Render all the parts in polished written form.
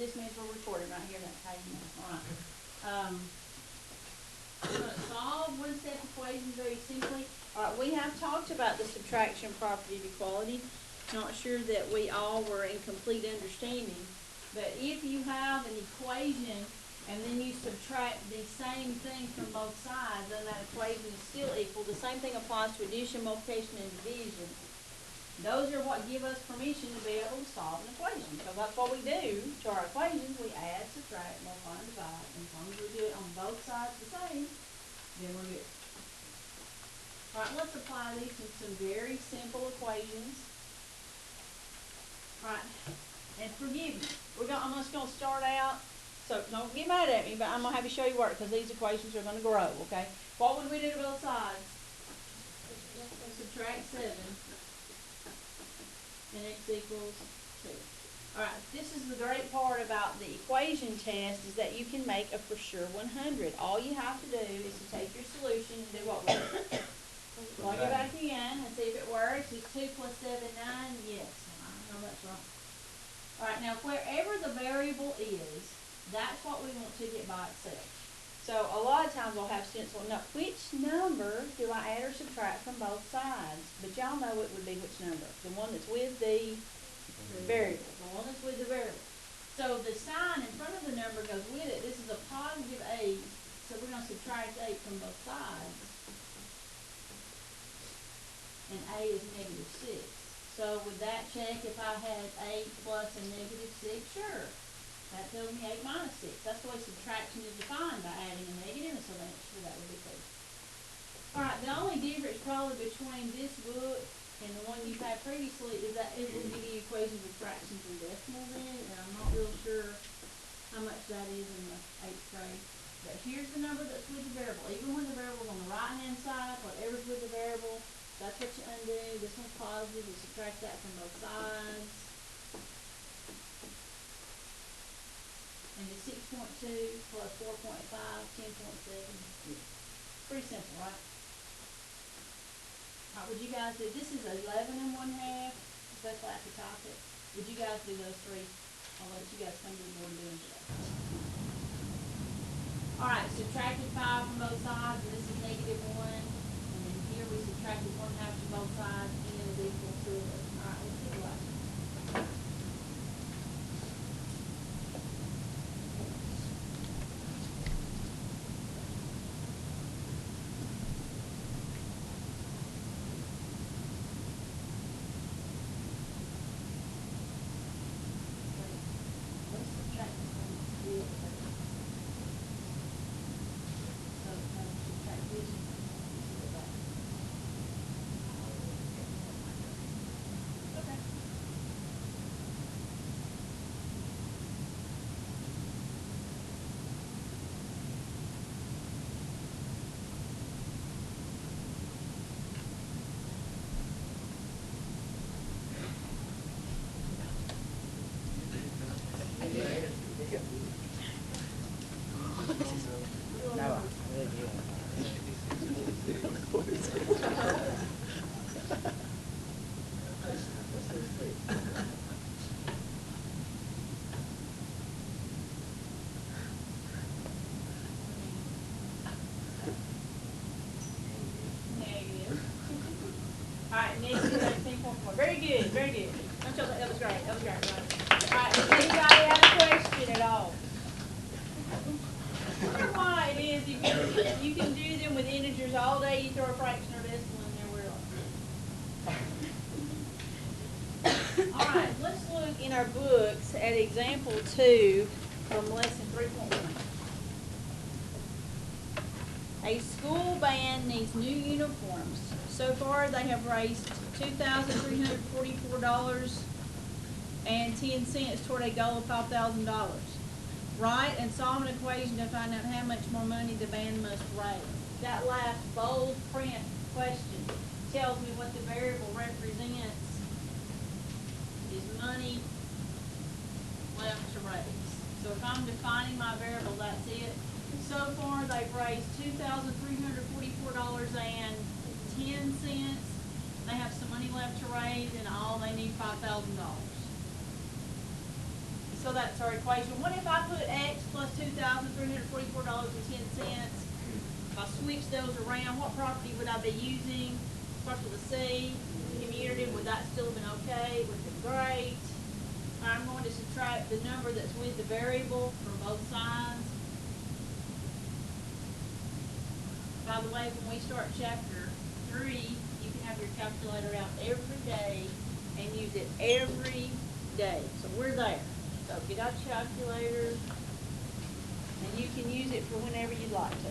this means we're recording right here, that's how you know, alright. We're gonna solve one-step equations very simply. Alright, we have talked about the subtraction property of equality. Not sure that we all were in complete understanding, but if you have an equation and then you subtract the same thing from both sides, then that equation is still equal. The same thing applies to addition, multiplication, and division. Those are what give us permission to be able to solve an equation, because that's what we do to our equations. We add, subtract, multiply, and divide, and as long as we do it on both sides the same, then we're good. Alright, let's apply these to some very simple equations. Alright, and forgive me. I'm just going to start out, so don't get mad at me, but I'm going to have you show you work, because these equations are going to grow, okay? What would we do to both sides? Subtract 7. And x equals 2. Alright, this is the great part about the equation test, is that you can make a for sure 100. All you have to do is to take your solution and do what with it? Plug it back in and see if it works. Is 2 plus 7, 9? Yes. I know that's right. Alright, now wherever the variable is, that's what we want to get by itself. So a lot of times we'll have students will know, which number do I add or subtract from both sides? But y'all know it would be which number? The one that's with the variable. The one that's with the variable. So the sign in front of the number goes with it. This is a positive 8. So we're going to subtract 8 from both sides. And a is negative 6. So would that check if I had 8 plus a negative 6? Sure. That tells me 8 minus 6. That's the way subtraction is defined, by adding a negative, and so the answer to that would be 2. Alright, the only difference probably between this book and the one you've had previously is that it will give you equations with fractions and decimals in it, and I'm not real sure how much that is in the 8th grade. But here's the number that's with the variable. Even when the variable's on the right-hand side, whatever's with the variable, that's what you undo. This one's positive, you subtract that from both sides. And the 6.2 plus 4.5, 10.7. Pretty simple, right? Alright, would you guys do, this is 11 and 1/2, especially after type it. Would you guys do those three? I'll let you guys come to the board and do them today. Alright, subtracted 5 from both sides, and this is negative 1. And then here we subtracted 1/2 from both sides, and it is equal to 11. Alright, let's do the last one. Alright, next is 19.4. Very good, very good. Don't y'all think that was great? That was great, right? Alright, does anybody have a question at all? Why it is, you can do them with integers all day, you throw a fraction or decimal in there, we're on. Alright, let's look in our books at example 2 from lesson 3.1. A school band needs new uniforms. So far, they have raised $2,344.10 toward a goal of $5,000. Write and solve an equation to find out how much more money the band must raise. That last bold print question tells me what the variable represents is money left to raise. So if I'm defining my variable, that's it. So far, they've raised $2,344.10. They have some money left to raise, and all they need $5,000. So that's our equation. What if I put X plus $2,344.10? If I switch those around, what property would I be using? Starts with a C, community, would that still have been okay? Would have been great. I'm going to subtract the number that's with the variable from both sides. By the way, when we start chapter 3, you can have your calculator out every day and use it every day. So we're there. So get out your calculator, and you can use it for whenever you like to.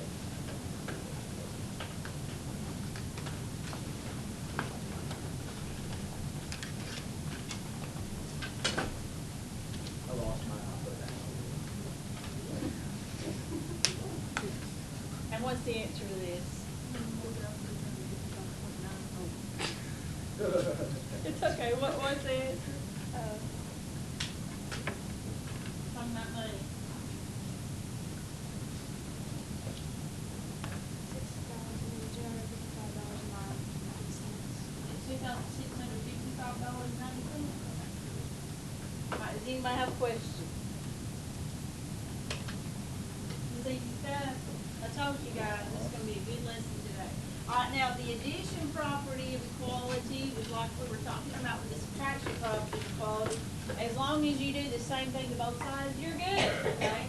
I lost my output. And what's the answer to this? It's okay. What's the answer? Talking about money. $2,655.90. All right, does anybody have a question? This easy stuff. I told you guys, this is gonna be a good lesson today. All right, now, the addition property of equality was like we were talking about with the subtraction property of equality. As long as you do the same thing to both sides, you're good, okay?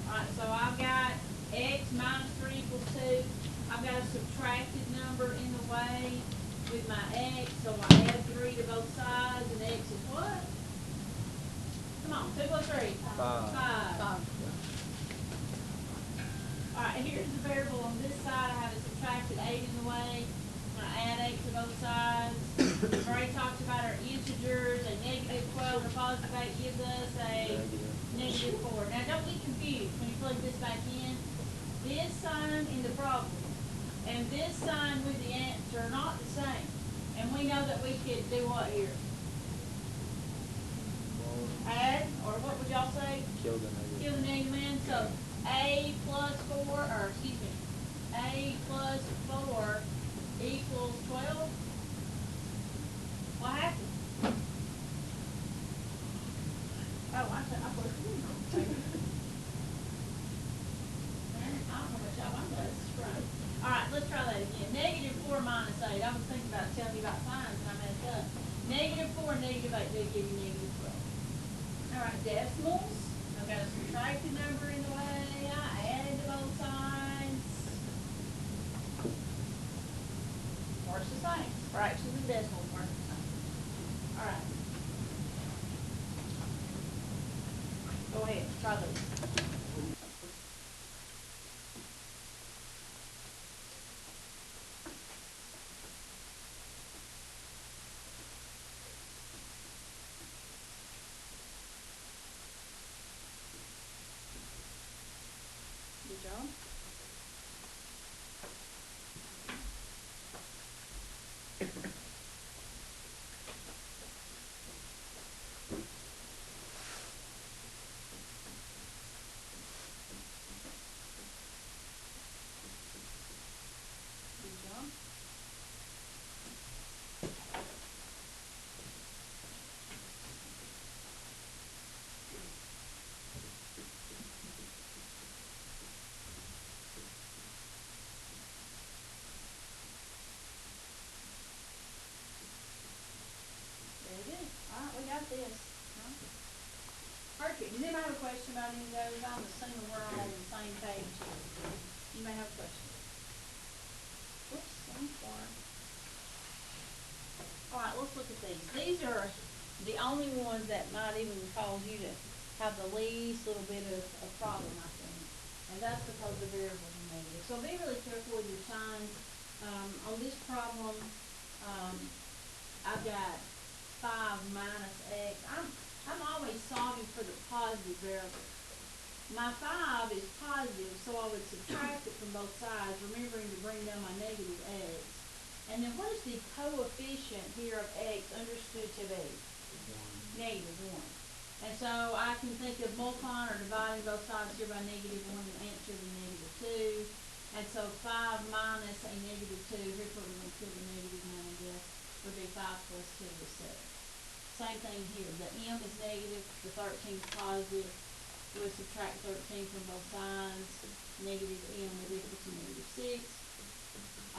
All right, so I've got X minus 3 equals 2. I've got a subtracted number in the way with my X, so I add 3 to both sides, and X is what? Come on, 2 plus 3. 5. All right, here's the variable on this side. I have a subtracted 8 in the way. I'm gonna add 8 to both sides. We've already talked about our integers. A negative 12 and a positive 8 gives us a negative 4. Now, don't get confused when you plug this back in. This sign in the problem and this sign with the answer are not the same. And we know that we could do what here? Add, or what would y'all say? Kill the negative. Kill the negative man, so A plus 4, or excuse me, A plus 4 equals 12. What happened? Oh, I put Man, I don't know what y'all, I'm glad this is right. All right, let's try that again. Negative 4 minus 8. I was thinking about telling you about signs and I messed up. Negative 4 and negative 8 do give you negative 12. All right, decimals. I've got a subtracted number in the way. I added to both sides. Works the same. Fractions and decimals work the same. All right. Go ahead, try those. Good job. Good job. Very good. All right, we got this. Huh? Perfect. Does anybody have a question about any of those? I'm assuming we're all on the same page here. You may have a question. Whoops, I'm sorry. All right, let's look at these. These are the only ones that might even cause you to have the least little bit of problem, I think. And that's because the variables are negative. So be really careful with your signs. On this problem, I've got 5 minus X. I'm always solving for the positive variable. My 5 is positive, so I would subtract it from both sides, remembering to bring down my negative X. And then what is the coefficient here of X understood to be? Negative 1. And so I can think of multiplying or dividing both sides here by negative 1 and answer the negative 2. And so 5 minus a negative 2, here's what we're going to put the negative 1, I guess, would be 5 plus 2 is 7. Same thing here, the M is negative, the 13 is positive, we'll subtract 13 from both sides, negative M is equal to -6.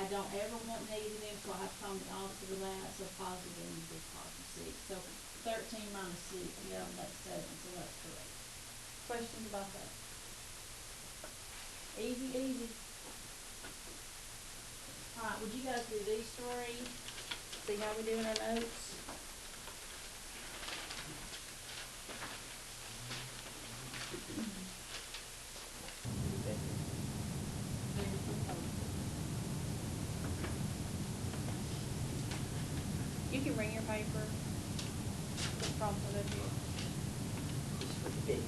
I don't ever want negative M, so I have to find the opposite of that, so positive M is positive 6. So 13 minus 6, yeah, that's 7, so that's correct. Questions about that? Easy, easy. Alright, would you guys do these three? See how we do in our notes? You can bring your paper. The prompt will be here. Just for the big.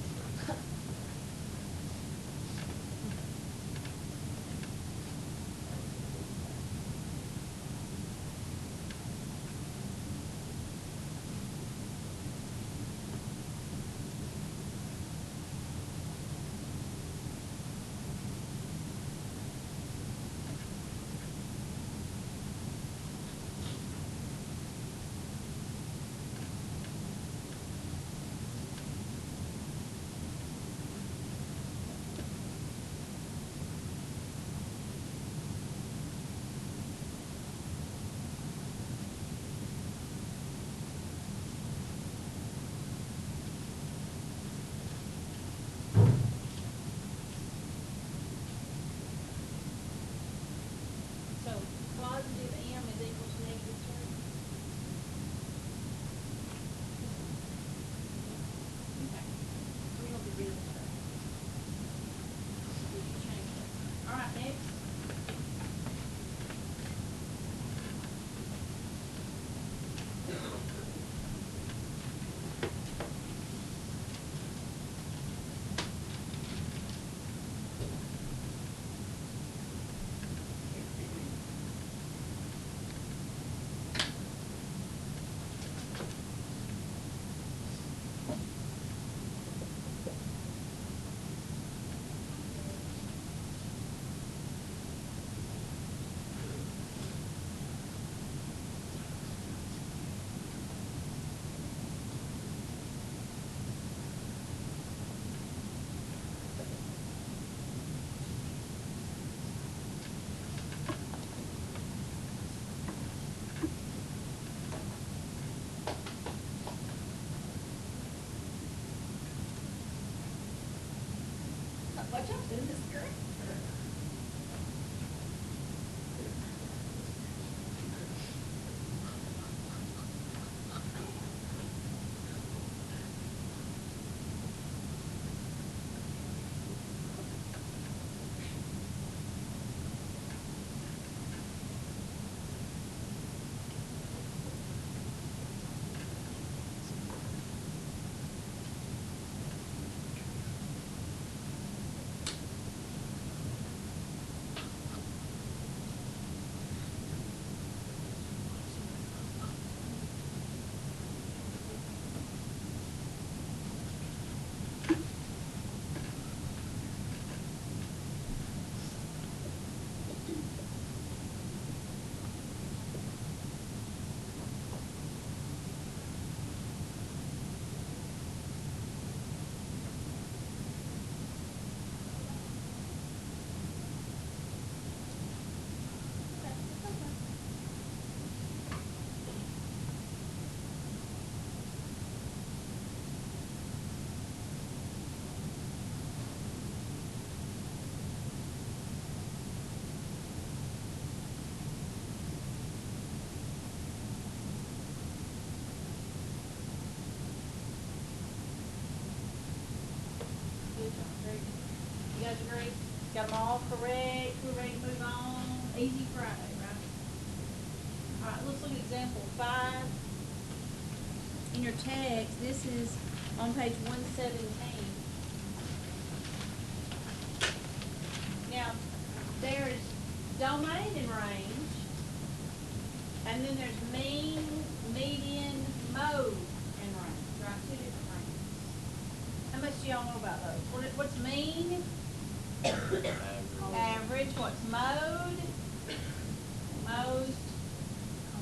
So positive M is equal to -3. Okay. We're gonna be rid of that. We can change that. Alright, next. Watch out, this is correct. Good job, very good. You guys agree? Got them all correct, we're ready to move on. Easy Friday, right? Alright, let's look at example 5. In your text, this is on page 117. Now, there's domain and range, and then there's mean, median, mode, and range, right? Two different ranges. How much do y'all know about those? What's mean? Average. What's mode? Most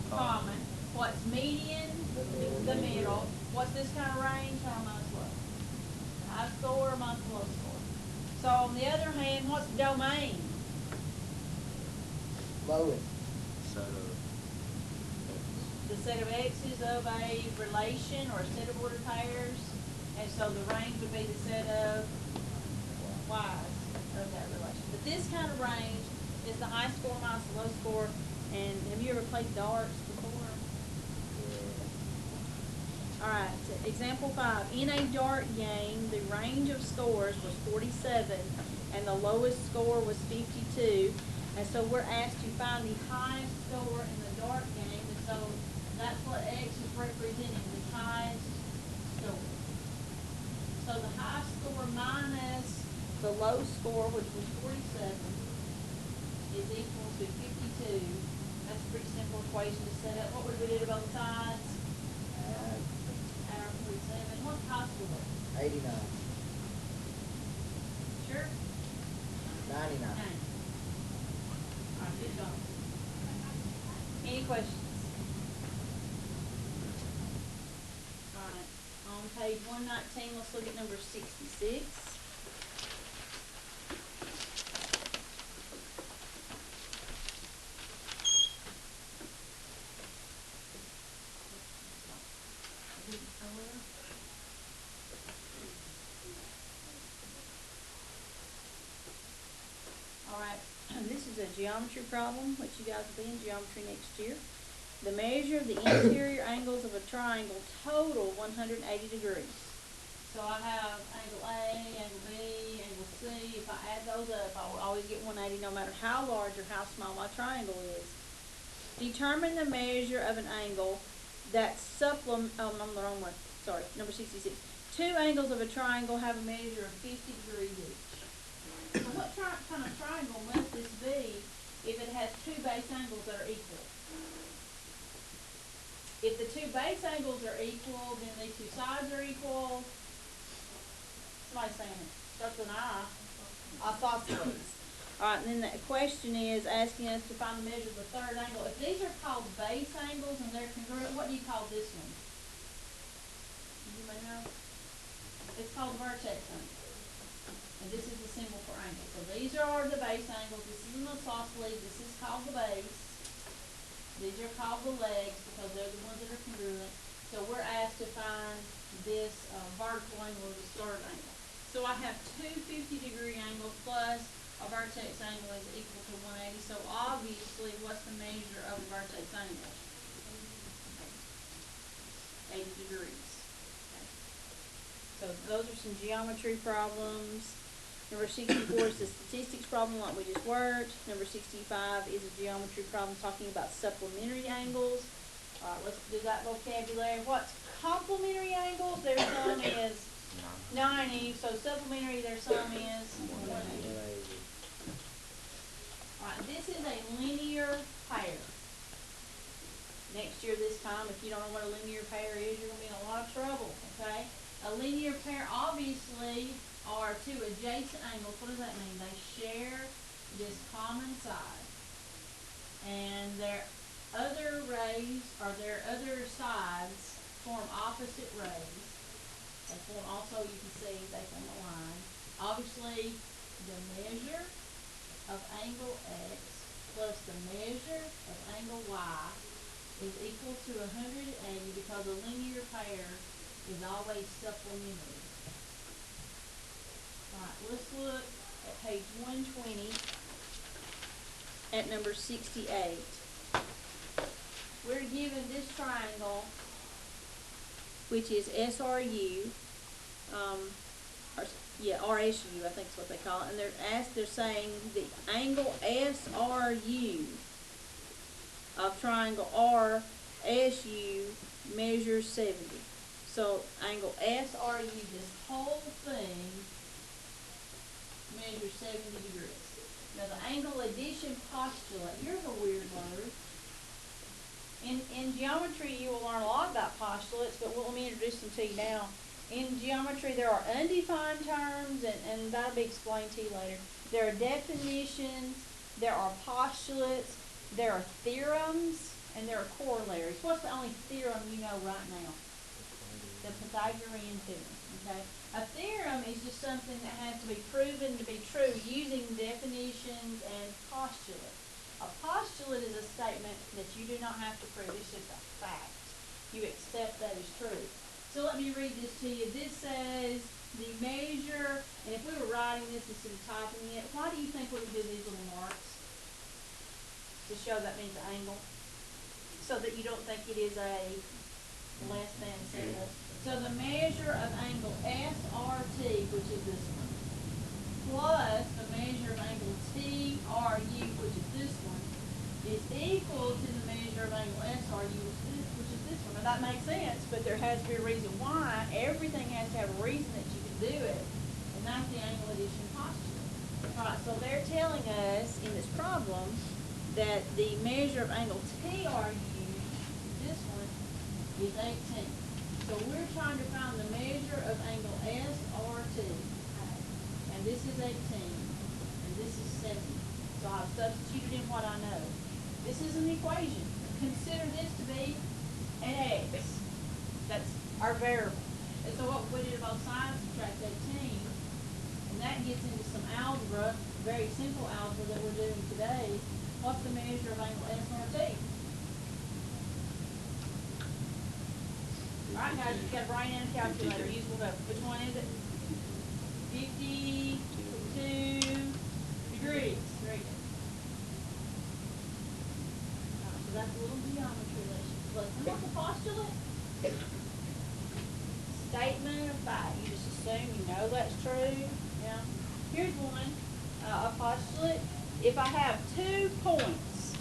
common. What's median? The middle. What's this kind of range? High, most low. High score, most low score. So on the other hand, what's domain? Lowest. Set of The set of x's of a relation or a set of ordered pairs. And so the range would be the set of y's of that relation. But this kind of range is the high score minus the low score. And have you ever played darts before? Alright, so example 5. In a dart game, the range of scores was 47 and the lowest score was 52. And so we're asked to find the highest score in the dart game. And so that's what X is representing, the highest score. So the high score minus the low score, which was 47, is equal to 52. That's a pretty simple equation to set up. What would we do to both sides? Add our 47. What's the high score? 89. Sure? 99. Nine. All right, good job. Any questions? All right, on page 119, let's look at number 66. All right, this is a geometry problem, which you guys will be in geometry next year. The measure of the interior angles of a triangle total 180 degrees. So I have angle A, angle B, angle C. If I add those up, I will always get 180 no matter how large or how small my triangle is. Determine the measure of an angle that I'm the wrong one. Sorry, number 66. Two angles of a triangle have a measure of 50 degrees each. So what kind of triangle must this be if it has two base angles that are equal? If the two base angles are equal, then the two sides are equal. Somebody's saying it. Starts with an I. Isosceles. Alright, and then the question is asking us to find the measure of the third angle. If these are called base angles and they're congruent, what do you call this one? You may know. It's called the vertex angle. And this is the symbol for angle. So these are the base angles. This is an isosceles. This is called the base. These are called the legs because they're the ones that are congruent. So we're asked to find this vertical angle or this third angle. So I have two 50-degree angles plus a vertex angle is equal to 180. So obviously, what's the measure of the vertex angle? 80 degrees. Okay. So those are some geometry problems. Number 64 is the statistics problem like we just worked. Number 65 is a geometry problem talking about supplementary angles. All right, let's do that vocabulary. What's complementary angles? Their sum is 90. So supplementary, their sum is 180. All right, this is a linear pair. Next year this time, if you don't know what a linear pair is, you're going to be in a lot of trouble, okay? A linear pair obviously are two adjacent angles. What does that mean? They share this common side. And their other rays, or their other sides, form opposite rays. They form also, you can see, they form a line. Obviously, the measure of angle X plus the measure of angle Y is equal to 180 because a linear pair is always supplementary. Alright, let's look at page 120 at number 68. We're given this triangle, which is SRU, RSU, I think is what they call it, and they're saying the angle SRU of triangle RSU measures 70. So angle SRU, this whole thing measures 70 degrees. Now the angle addition postulate, here's a weird word. In geometry you will learn a lot about postulates, but let me introduce them to you now. In geometry there are undefined terms, and that'll be explained to you later. There are definitions, there are postulates, there are theorems, and there are corollaries. What's the only theorem you know right now? The Pythagorean theorem, okay? A theorem is just something that has to be proven to be true using definitions and postulates. A postulate is a statement that you do not have to prove, it's just a fact. You accept that as true. So let me read this to you. This says the measure, and if we were writing this instead of typing it, why do you think we would do these little marks? To show that means the angle, so that you don't think it is a less than symbol. So the measure of angle SRT, which is this one, plus the measure of angle TRU, which is this one, is equal to the measure of angle SRU, which is this one. Now that makes sense, but there has to be a reason why. Everything has to have a reason that you can do it, and that's the angle addition postulate. Alright, so they're telling us in this problem that the measure of angle TRU, this one, is 18. So we're trying to find the measure of angle SRT. And this is 18. And this is 70. So I've substituted in what I know. This is an equation. Consider this to be an x. That's our variable. And so what we did both sides, subtract 18. And that gets into some algebra, very simple algebra that we're doing today. What's the measure of angle SRT? Alright guys, you've got a brain and a calculator. Use whatever. Which one is it? 52 degrees. Very good. So that's a little geometry lesson. What's the postulate? Statement of fact. You just assume you know that's true. Yeah. Here's one. A postulate. If I have 2 points,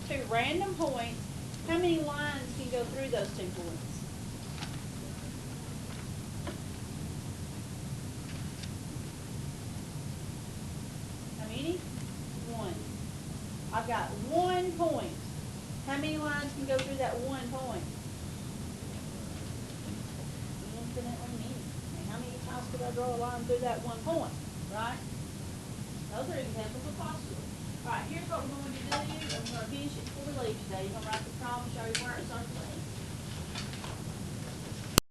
2 random points, how many lines can go through those 2 points? How many? 1. I've got 1 point. How many lines can go through that 1 point? Infinitely many. And how many times could I draw a line through that 1 point? Right? Those are examples of postulates. Alright, here's what we're going to do. I'm going to finish it before we leave today. You're going to write the problem, show you where it's on the